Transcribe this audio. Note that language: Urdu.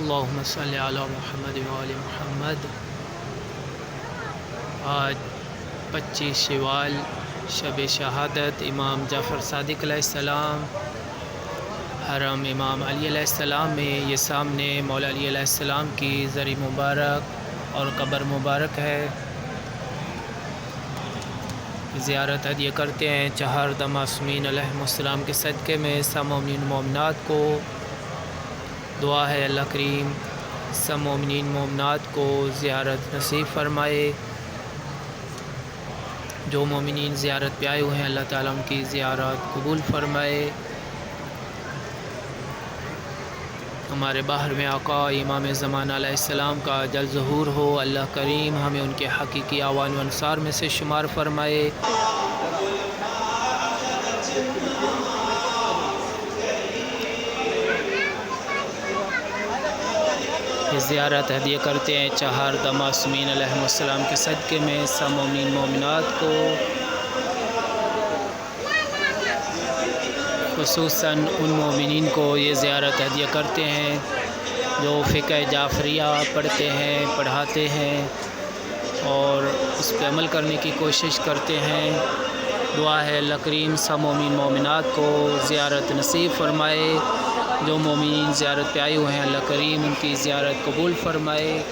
اللہم صلی علی محمد و آل محمد۔ آج 25 شوال شب شہادت امام جعفر صادق علیہ السلام، حرم امام علی علیہ السلام میں یہ سامنے مولا علی علیہ السلام کی زری مبارک اور قبر مبارک ہے۔ زیارت ہدیہ کرتے ہیں چہاردہ معصومین علیہ السلام کے صدقے میں سب مومنین مومنات کو۔ دعا ہے اللہ کریم سب مومنین مومنات کو زیارت نصیب فرمائے۔ جو مومنین زیارت پہ آئے ہوئے ہیں اللہ تعالیٰ ان کی زیارت قبول فرمائے۔ ہمارے باہر میں آقا امام زمانہ علیہ السلام کا جل ظہور ہو، اللہ کریم ہمیں ان کے حقیقی اعوان و انصار میں سے شمار فرمائے۔ یہ زیارت ہدیہ کرتے ہیں چہاردہ معصومین علیہ السلام کے صدقے میں سب مومنین مومنات کو، خصوصاً ان مومنین کو یہ زیارت ہدیہ کرتے ہیں جو فقہ جعفریہ پڑھتے ہیں، پڑھاتے ہیں اور اس پہ عمل کرنے کی کوشش کرتے ہیں۔ دعا ہے اللہ کریم سب مومن مومنات کو زیارت نصیب فرمائے۔ جو مومنین زیارت پہ آئے ہوئے ہیں اللہ کریم ان کی زیارت قبول فرمائے۔